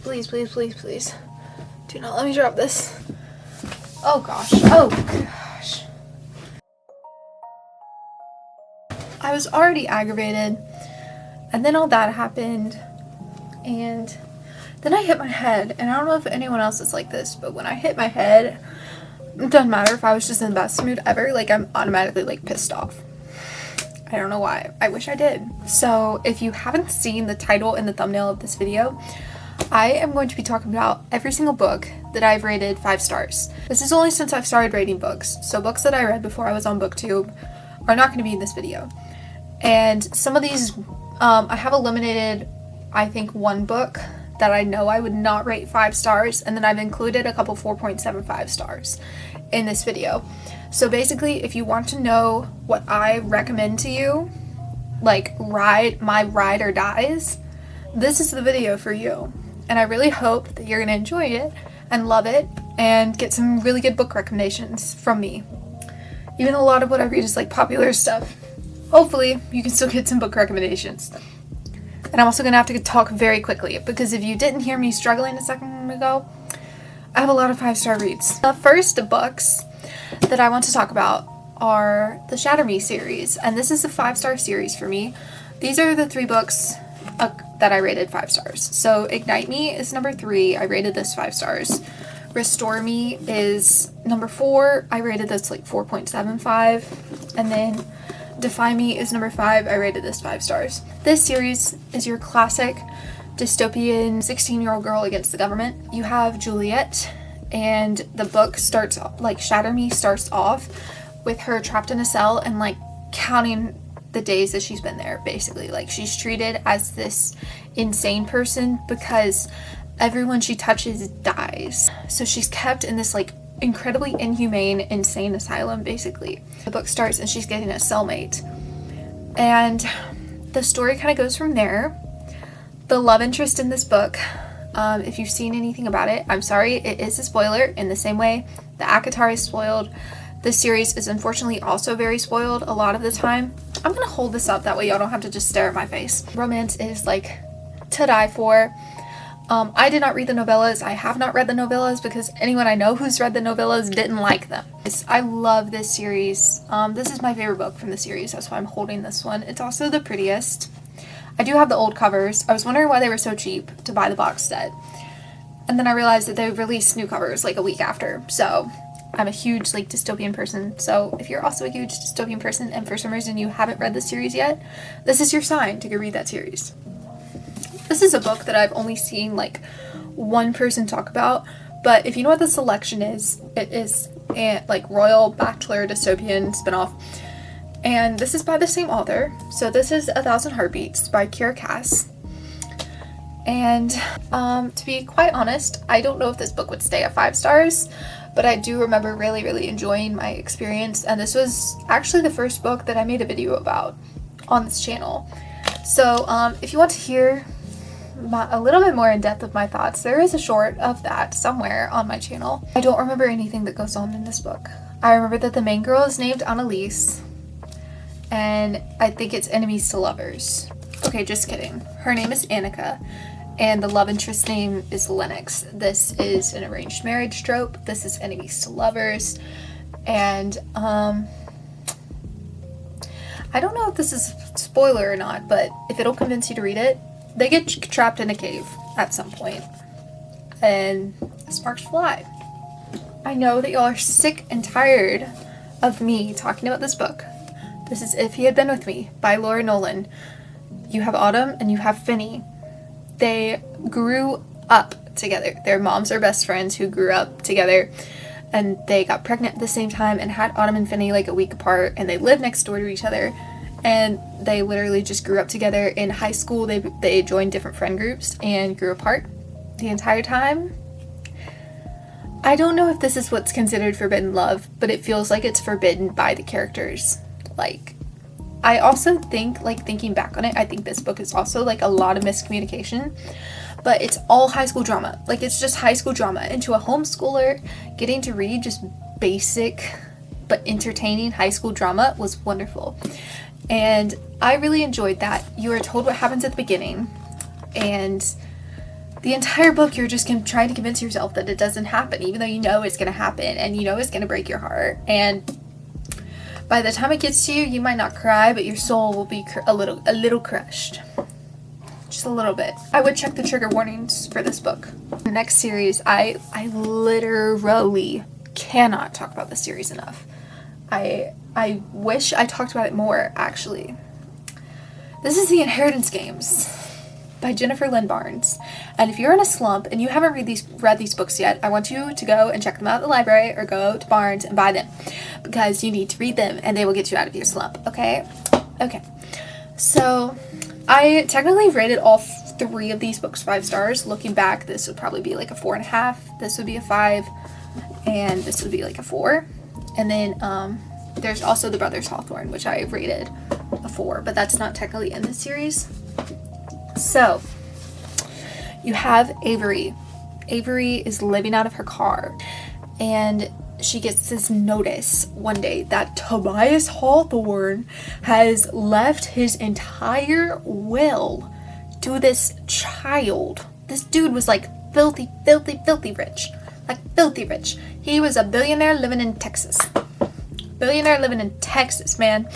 Please, please, please, please. Do not let me drop this. Oh gosh. Oh gosh. I was already aggravated, and then all that happened, and then I hit my head, and I don't know if anyone else is like this, but when I hit my head, it doesn't matter if I was just in the best mood ever, like I'm automatically like pissed off. I don't know why. I wish I did. So if you haven't seen the title and the thumbnail of this video, I am going to be talking about every single book that I've rated 5 stars. This is only since I've started rating books, so books that I read before I was on BookTube are not going to be in this video. And some of these, I have eliminated, I think, one book that I know I would not rate 5 stars, and then I've included a couple 4.75 stars in this video. So basically, if you want to know what I recommend to you, like my ride or dies, this is the video for you. And I really hope that you're going to enjoy it and love it and get some really good book recommendations from me. Even though a lot of what I read is like popular stuff, hopefully you can still get some book recommendations. And I'm also going to have to talk very quickly, because if you didn't hear me struggling a second ago, I have a lot of 5-star reads. The first books that I want to talk about are the Shatter Me series, and this is a 5-star series for me. These are the 3 books that I rated 5 stars. So Ignite Me is number 3. I rated this 5 stars. Restore Me is number 4. I rated this like 4.75. And then Defy Me is number 5. I rated this 5 stars. This series is your classic dystopian 16-year-old girl against the government. You have Juliet, and the book starts, like Shatter Me starts off with her trapped in a cell and like counting the days that she's been there, basically. Like, she's treated as this insane person because everyone she touches dies. So she's kept in this like incredibly inhumane, insane asylum, basically. The book starts and she's getting a cellmate. And the story kind of goes from there. The love interest in this book, if you've seen anything about it, I'm sorry, it is a spoiler. In the same way the ACOTAR is spoiled, this series is unfortunately also very spoiled a lot of the time. I'm gonna hold this up, that way y'all don't have to just stare at my face. Romance is like to die for. I did not read the novellas. I have not read the novellas because anyone I know who's read the novellas didn't like them. I love this series. This is my favorite book from the series. That's why I'm holding this one. It's also the prettiest. I do have the old covers. I was wondering why they were so cheap to buy the box set. And then I realized that they released new covers like a week after. So I'm a huge like dystopian person. So if you're also a huge dystopian person and for some reason you haven't read the series yet, this is your sign to go read that series. This is a book that I've only seen like one person talk about, but if you know what the selection is, it is a like Royal Bachelor dystopian spinoff, and this is by the same author. So this is 1,000 Heartbeats by Kiera Cass. And to be quite honest, I don't know if this book would stay at 5 stars, but I do remember really, really enjoying my experience, and this was actually the first book that I made a video about on this channel. So if you want to hear a little bit more in depth of my thoughts, there is a short of that somewhere on my channel. I don't remember anything that goes on in this book. I remember that the main girl is named Annalise, and I think it's enemies to lovers. Okay, just kidding. Her name is Annika, and the love interest name is Lennox. This is an arranged marriage trope. This is enemies to lovers, and I don't know if this is a spoiler or not, but if it'll convince you to read it, they get trapped in a cave at some point, and sparks fly. I know that y'all are sick and tired of me talking about this book. This is If He Had Been With Me by Laura Nolan. You have Autumn and you have Finney. They grew up together. Their moms are best friends who grew up together, and they got pregnant at the same time and had Autumn and Finney like a week apart, and they lived next door to each other. And they literally just grew up together. In high school, they joined different friend groups and grew apart the entire time. I don't know if this is what's considered forbidden love, but it feels like it's forbidden by the characters. Like, I also think, like, thinking back on it, I think this book is also like a lot of miscommunication, but it's all high school drama. Like, it's just high school drama. And to a homeschooler, getting to read just basic but entertaining high school drama was wonderful. And I really enjoyed that. You are told what happens at the beginning, and The entire book, you're just trying to convince yourself that it doesn't happen, even though you know it's going to happen and you know it's going to break your heart. And by the time it gets to you, you might not cry, but your soul will be a little crushed. Just a little bit. I would check the trigger warnings for this book. The next series, I literally cannot talk about this series enough. I wish I talked about it more, actually. This is The Inheritance Games by Jennifer Lynn Barnes. And if you're in a slump and you haven't read these books yet, I want you to go and check them out at the library or go to Barnes and buy them, because you need to read them and they will get you out of your slump, okay? Okay. So, I technically rated all 3 of these books 5 stars. Looking back, this would probably be like a 4.5, this would be a 5, and this would be like a 4. And then, there's also The Brothers Hawthorne, which I rated a 4, but that's not technically in this series. So, you have Avery. Avery is living out of her car, and she gets this notice one day that Tobias Hawthorne has left his entire will to this child. This dude was like filthy rich. Like filthy rich. He was a billionaire living in Texas. Man.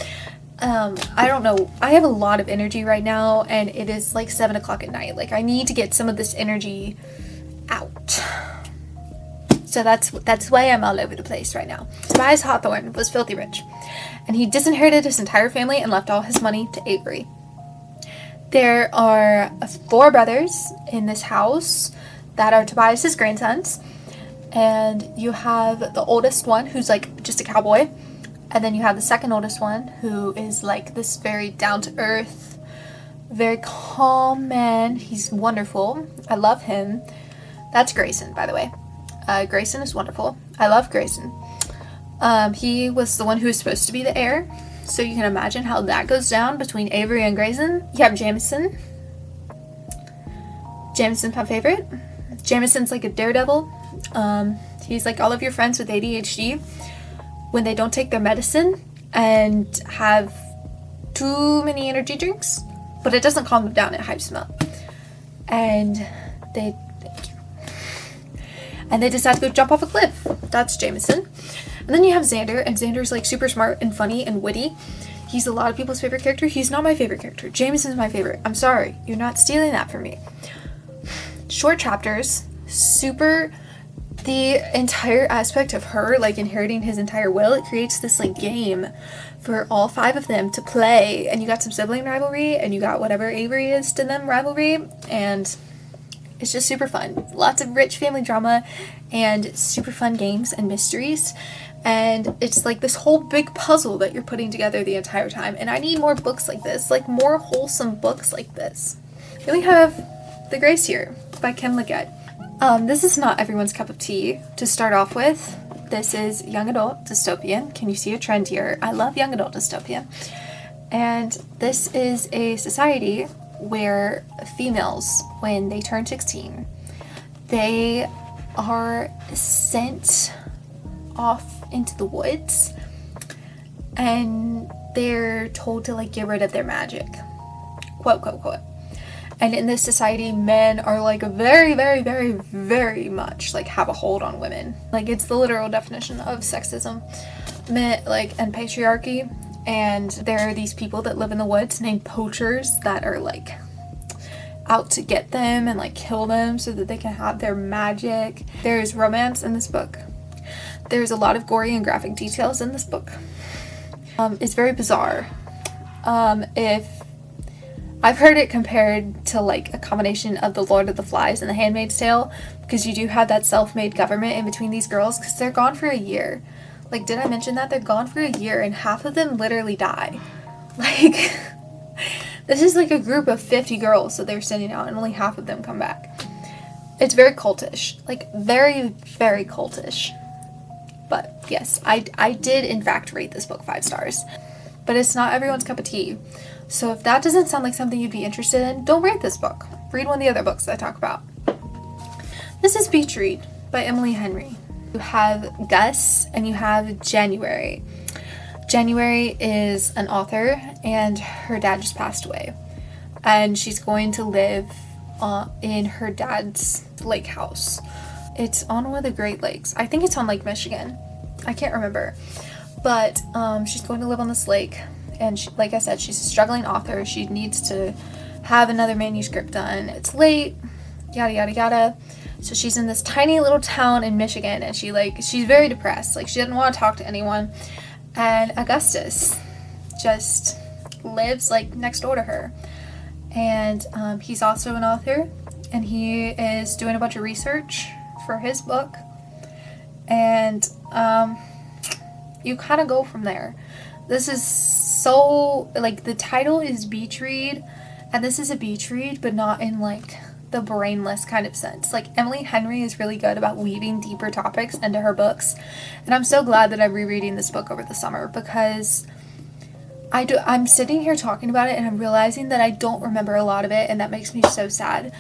I don't know. I have a lot of energy right now, and it is like 7 o'clock at night. Like, I need to get some of this energy out. So that's why I'm all over the place right now. Tobias Hawthorne was filthy rich, and he disinherited his entire family and left all his money to Avery. There are 4 brothers in this house that are Tobias's grandsons, and you have the oldest one who's like just a cowboy. And then you have the second oldest one, who is like this very down-to-earth, very calm man. He's wonderful. I love him. That's Grayson, by the way. Grayson is wonderful. I love Grayson. He was the one who was supposed to be the heir. So you can imagine how that goes down between Avery and Grayson. You have Jameson. Jameson's my favorite. Jameson's like a daredevil. He's like all of your friends with ADHD. When they don't take their medicine and have too many energy drinks, but it doesn't calm them down, it hypes them up. And they decide to go jump off a cliff. That's Jameson. And then you have Xander, and Xander's like super smart and funny and witty. He's a lot of people's favorite character. He's not my favorite character. Jameson's my favorite. I'm sorry. You're not stealing that from me. Short chapters, super... The entire aspect of her, like, inheriting his entire will, it creates this, like, game for all 5 of them to play. And you got some sibling rivalry, and you got whatever Avery is to them rivalry, and it's just super fun. Lots of rich family drama, and super fun games and mysteries. And it's, like, this whole big puzzle that you're putting together the entire time. And I need more books like this, like, more wholesome books like this. Then we have The Grace Year by Kim Liggett. This is not everyone's cup of tea to start off with. This is young adult dystopian. Can you see a trend here? I love young adult dystopian. And this is a society where females, when they turn 16, they are sent off into the woods and they're told to like get rid of their magic. Quote, quote, quote. And in this society, men are like very much like have a hold on women. Like, it's the literal definition of sexism, men, like, and patriarchy. And there are these people that live in the woods named poachers that are like out to get them and like kill them so that they can have their magic. There's romance in this book. There's a lot of gory and graphic details in this book. It's very bizarre. If I've heard it compared to like a combination of The Lord of the Flies and The Handmaid's Tale, because you do have that self-made government in between these girls, because they're gone for a year. Like, did I mention that? They're gone for a year and half of them literally die. Like, this is like a group of 50 girls that they're sending out and only half of them come back. It's very cultish. Like, very cultish. But yes, I did in fact rate this book 5 stars. But it's not everyone's cup of tea. So if that doesn't sound like something you'd be interested in, don't read this book. Read one of the other books that I talk about. This is Beach Read by Emily Henry. You have Gus and you have January. January is an author and her dad just passed away. And she's going to live in her dad's lake house. It's on one of the Great Lakes. I think it's on Lake Michigan. I can't remember. But she's going to live on this lake. And she, like I said, she's a struggling author. She needs to have another manuscript done. It's late, yada, yada, yada. So she's in this tiny little town in Michigan, and she's very depressed. Like, she doesn't want to talk to anyone. And Augustus just lives, like, next door to her. And he's also an author, and he is doing a bunch of research for his book. And you kind of go from there. This is so, like, the title is beach read, and this is a beach read, but not in, like, the brainless kind of sense. Like, Emily Henry is really good about weaving deeper topics into her books, and I'm so glad that I'm rereading this book over the summer, because I'm sitting here talking about it, and I'm realizing that I don't remember a lot of it, and that makes me so sad.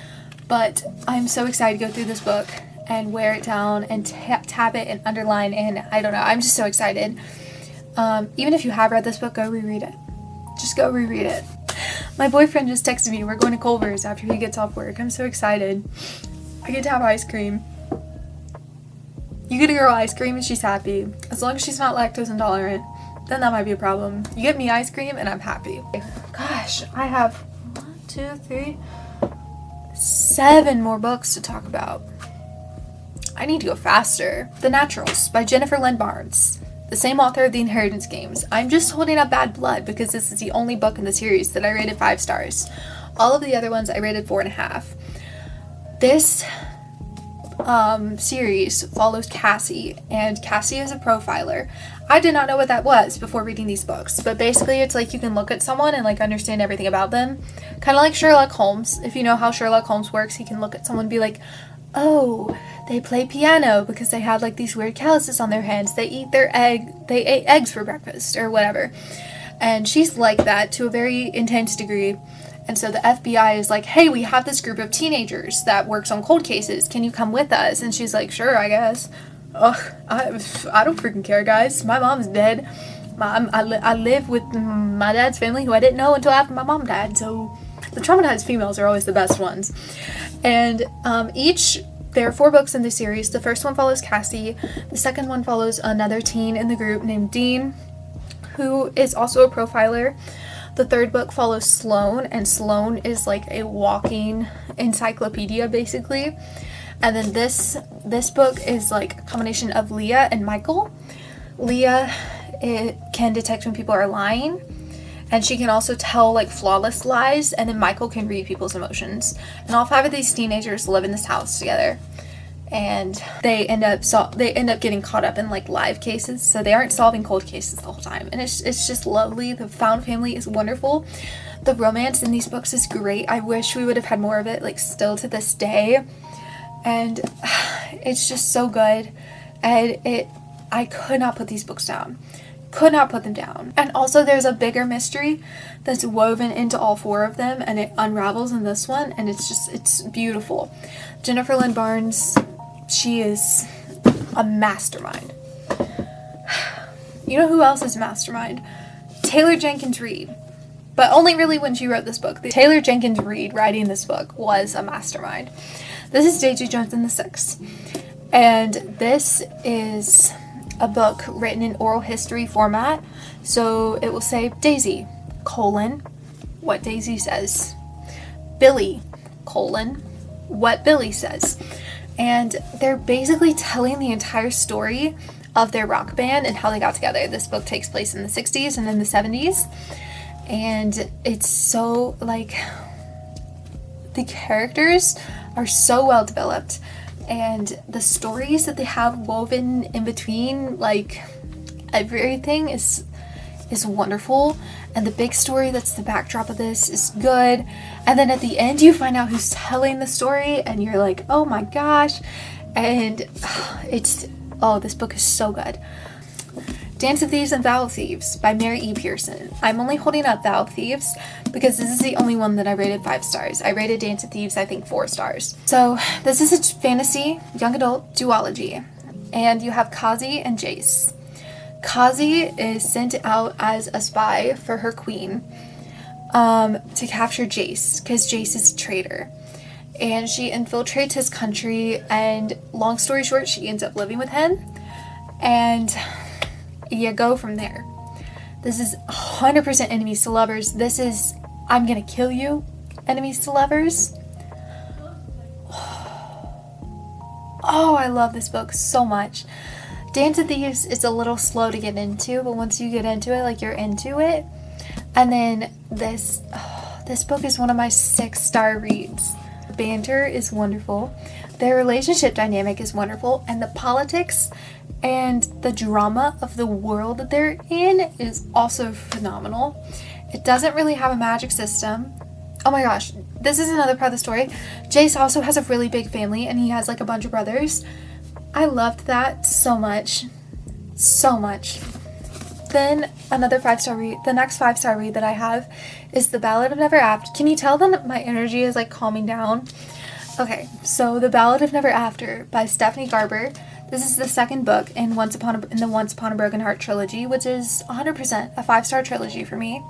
But I'm so excited to go through this book and wear it down and tab it and underline, and I don't know, I'm just so excited. Even if you have read this book, go reread it. Just go reread it. My boyfriend just texted me, we're going to Culver's after he gets off work. I'm so excited. I get to have ice cream. You get a girl ice cream and she's happy. As long as she's not lactose intolerant, then that might be a problem. You get me ice cream and I'm happy. Gosh, I have 7 more books to talk about. I need to go faster. The Naturals by Jennifer Lynn Barnes, the same author of The Inheritance Games. I'm just holding up Bad Blood because this is the only book in the series that I rated 5 stars. All of the other ones I rated 4.5. This series follows Cassie, and Cassie is a profiler. I did not know what that was before reading these books, but basically it's like you can look at someone and like understand everything about them. Kind of like Sherlock Holmes. If you know how Sherlock Holmes works, he can look at someone and be like, oh, they play piano because they have like these weird calluses on their hands. They ate eggs for breakfast or whatever. And she's like that to a very intense degree. And so the FBI is like, hey, we have this group of teenagers that works on cold cases. Can you come with us? And she's like, sure, I guess. Ugh, I don't freaking care, guys. My mom's dead. I live with my dad's family, who I didn't know until after my mom died. So the traumatized females are always the best ones. And there are 4 books in the series. The first one follows Cassie. The second one follows another teen in the group named Dean, who is also a profiler. The third book follows Sloane, and Sloane is like a walking encyclopedia, basically. And then this book is like a combination of Leah and Michael. Leah, it can detect when people are lying, and she can also tell like flawless lies, and then Michael can read people's emotions. And all 5 of these teenagers live in this house together. And they end up getting caught up in like live cases, so they aren't solving cold cases the whole time, and it's just lovely. The found family is wonderful. The romance in these books is great. I wish we would have had more of it, like still to this day, and it's just so good. And I could not put these books down. Could not put them down. And also there's a bigger mystery that's woven into all 4 of them, and it unravels in this one, and it's beautiful. Jennifer Lynn Barnes, she is a mastermind. You know who else is a mastermind? Taylor Jenkins Reid. But only really when she wrote this book. Taylor Jenkins Reid writing this book was a mastermind. This is Daisy Jones and the Six. And this is a book written in oral history format. So it will say Daisy, what Daisy says. Billy, what Billy says. And they're basically telling the entire story of their rock band and how they got together. This book takes place in the 60s and in the 70s. And it's so, like, the characters are so well developed. And the stories that they have woven in between, like, everything is wonderful. And the big story that's the backdrop of this is good. And then at the end you find out who's telling the story, and you're like, oh my gosh. And this book is so good. Dance of Thieves and Vow of Thieves by Mary E. Pearson. I'm only holding up Vow of Thieves because this is the only one that I rated 5 stars. I rated Dance of Thieves, I think, 4 stars. So this is a fantasy young adult duology, and you have Kazi and Jace. Kazi is sent out as a spy for her queen to capture Jace, because Jace is a traitor. and she infiltrates his country, and long story short, she ends up living with him, and you go from there. This is 100% enemies to lovers. This is I'm gonna kill you enemies to lovers. Oh, I love this book so much. Dance of Thieves is a little slow to get into, but once you get into it, like, you're into it. And then this book is one of my 6-star reads. Banter is wonderful. Their relationship dynamic is wonderful, and the politics and the drama of the world that they're in is also phenomenal. It doesn't really have a magic system. Oh my gosh, this is another part of the story. Jace also has a really big family, and he has like a bunch of brothers. I loved that so much. So much. Then another 5-star read, the next 5-star read that I have is The Ballad of Never After. Can you tell that my energy is like calming down? Okay, so The Ballad of Never After by Stephanie Garber. This is the second book in the Once Upon a Broken Heart trilogy, which is 100% a 5-star trilogy for me.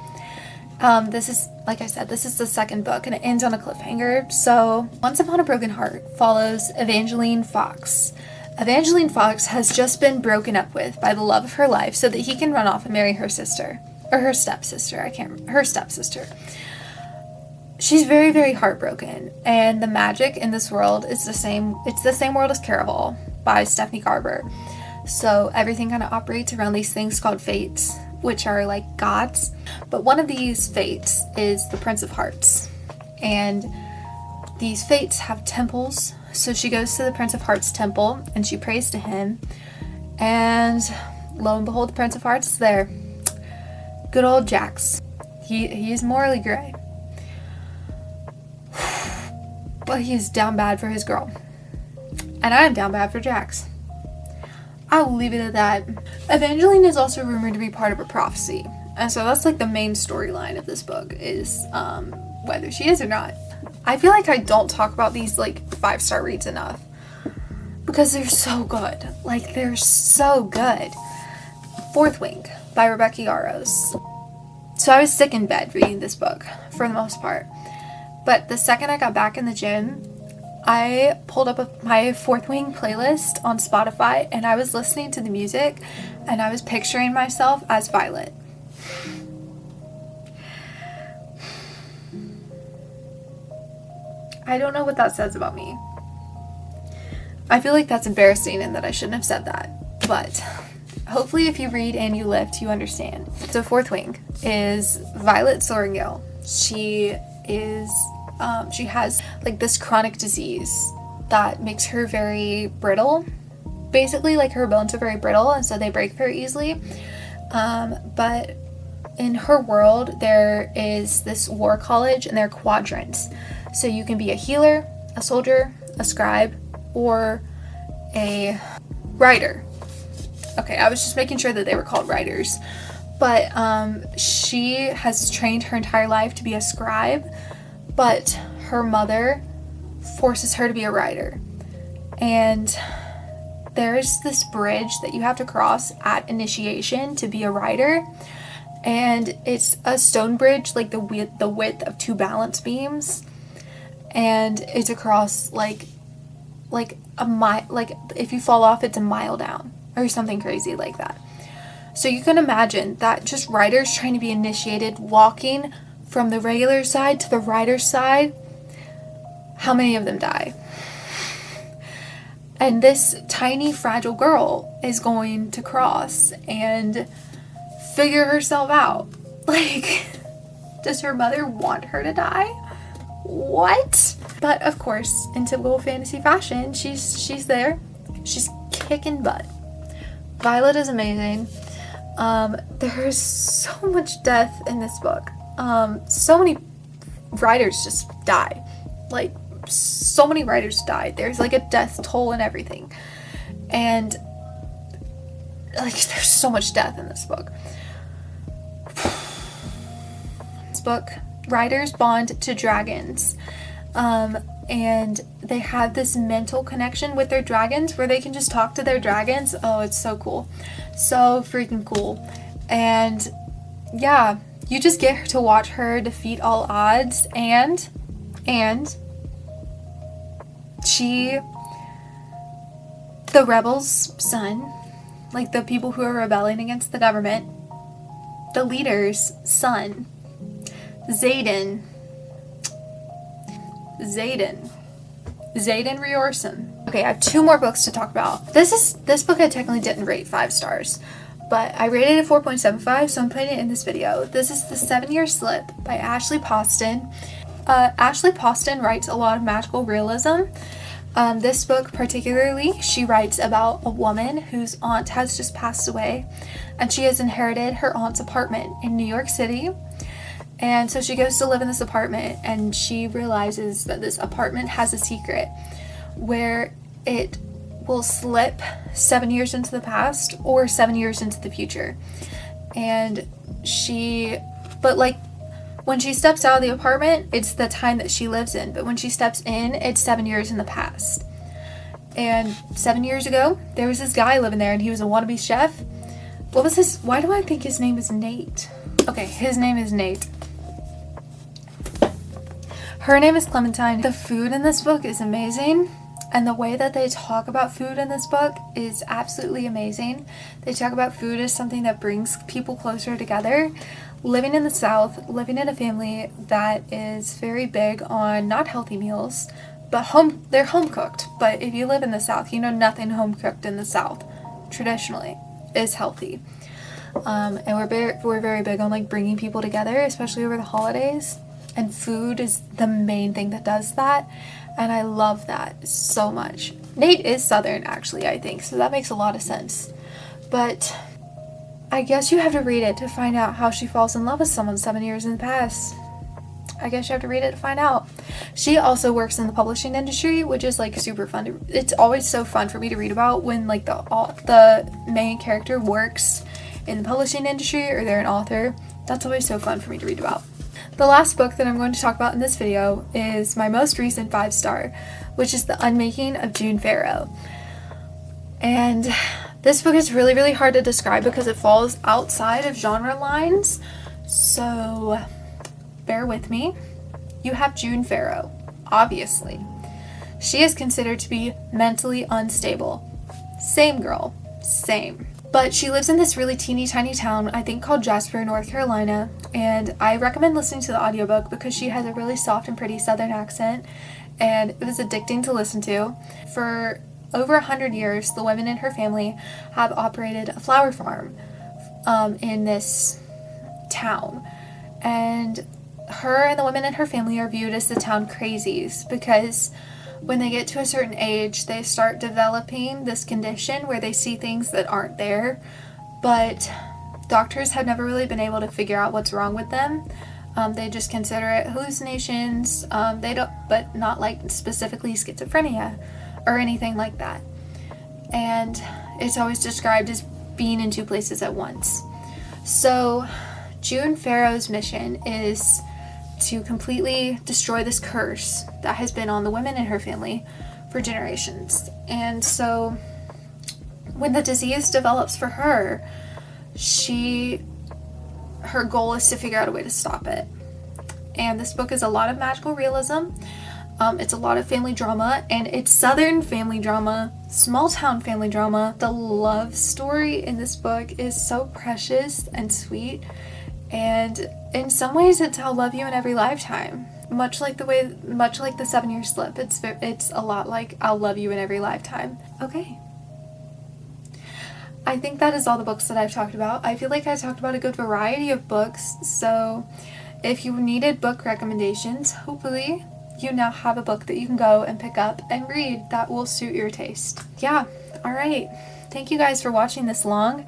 This is, like I said, this is the second book, and it ends on a cliffhanger. So, Once Upon a Broken Heart follows Evangeline Fox. Evangeline Fox has just been broken up with by the love of her life so that he can run off and marry her sister. Or her stepsister, her stepsister. She's very, very heartbroken, and the magic in this world is the same world as Caraval by Stephanie Garber. So everything kind of operates around these things called fates, which are like gods. But one of these fates is the Prince of Hearts. And these fates have temples. So she goes to the Prince of Hearts temple and she prays to him. And lo and behold, the Prince of Hearts is there. Good old Jax. He is morally gray. But he is down bad for his girl. And I am down bad for Jax. I will leave it at that. Evangeline is also rumored to be part of a prophecy. And so that's like the main storyline of this book is whether she is or not. I feel like I don't talk about these like 5-star reads enough. Because they're so good. Like, they're so good. Fourth Wing by Rebecca Yarros. So I was sick in bed reading this book for the most part. But the second I got back in the gym, I pulled up my Fourth Wing playlist on Spotify, and I was listening to the music, and I was picturing myself as Violet. I don't know what that says about me. I feel like that's embarrassing and that I shouldn't have said that. But hopefully if you read and you lift, you understand. So Fourth Wing is Violet Sorrengail. She has like this chronic disease that makes her very brittle. Basically, like, her bones are very brittle, and so they break very easily. But in her world, there is this war college, and there are quadrants. So you can be a healer, a soldier, a scribe, or a writer. Okay, I was just making sure that they were called writers. But she has trained her entire life to be a scribe, but her mother forces her to be a writer. And there's this bridge that you have to cross at initiation to be a writer. And it's a stone bridge, like the width of 2 balance beams. And it's across like a mile, like if you fall off, it's a mile down or something crazy like that. So you can imagine that just writers trying to be initiated, walking from the regular side to the writer's side, how many of them die? And this tiny, fragile girl is going to cross and figure herself out. Like, does her mother want her to die? What? But of course, in typical fantasy fashion, she's there. She's kicking butt. Violet is amazing. There's so much death in this book. So many writers just die. Like, so many writers died. There's like a death toll and everything. And like, there's so much death in this book. This book, writers bond to dragons. And they have this mental connection with their dragons where they can just talk to their dragons. Oh, it's so cool. So freaking cool. And yeah, you just get to watch her defeat all odds and The rebels' son, like the people who are rebelling against the government, the leader's son, Xaden Riorson. Okay, I have 2 more books to talk about. This book I technically didn't rate 5 stars, but I rated it 4.75, so I'm putting it in this video. This is The 7-Year Slip by Ashley Poston. Ashley Poston writes a lot of magical realism. This book particularly, she writes about a woman whose aunt has just passed away, and she has inherited her aunt's apartment in New York City. And so she goes to live in this apartment, and she realizes that this apartment has a secret where it will slip 7 years into the past or 7 years into the future. And when she steps out of the apartment, it's the time that she lives in. But when she steps in, it's 7 years in the past. And 7 years ago, there was this guy living there, and he was a wannabe chef. Why do I think his name is Nate? Okay, his name is Nate. Her name is Clementine. The food in this book is amazing, and the way that they talk about food in this book is absolutely amazing. They talk about food as something that brings people closer together. Living in the South, living in a family that is very big on not healthy meals, but they're home cooked. But if you live in the South, you know nothing home cooked in the South traditionally is healthy. And we're very big on like bringing people together, especially over the holidays. And food is the main thing that does that. And I love that so much. Nate is Southern, actually, I think. So that makes a lot of sense. But I guess you have to read it to find out how she falls in love with someone 7 years in the past. I guess you have to read it to find out. She also works in the publishing industry, which is like super fun. It's always so fun for me to read about when like the main character works in the publishing industry or they're an author. That's always so fun for me to read about. The last book that I'm going to talk about in this video is my most recent 5-star, which is The Unmaking of June Farrow. And this book is really, really hard to describe because it falls outside of genre lines. So bear with me. You have June Farrow, obviously. She is considered to be mentally unstable. Same girl, same. But she lives in this really teeny tiny town, I think called Jasper, North Carolina, and I recommend listening to the audiobook because she has a really soft and pretty Southern accent, and it was addicting to listen to. For over 100 years, the women in her family have operated a flower farm in this town, and her and the women in her family are viewed as the town crazies because when they get to a certain age, they start developing this condition where they see things that aren't there, but doctors have never really been able to figure out what's wrong with them. They just consider it hallucinations, but not like specifically schizophrenia or anything like that. And it's always described as being in 2 places at once. So June Farrow's mission is to completely destroy this curse that has been on the women in her family for generations. And so when the disease develops for her, her goal is to figure out a way to stop it. And this book is a lot of magical realism. It's a lot of family drama, and it's Southern family drama, small town family drama. The love story in this book is so precious and sweet. And in some ways, it's I'll love you in every lifetime. Much like the 7-Year Slip, it's a lot like I'll love you in every lifetime. Okay. I think that is all the books that I've talked about. I feel like I talked about a good variety of books, so if you needed book recommendations, hopefully you now have a book that you can go and pick up and read that will suit your taste. Yeah, alright. Thank you guys for watching this long.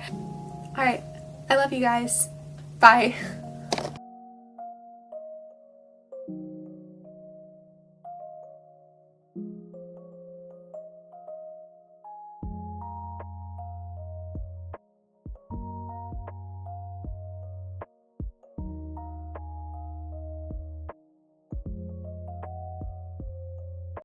Alright, I love you guys. Bye.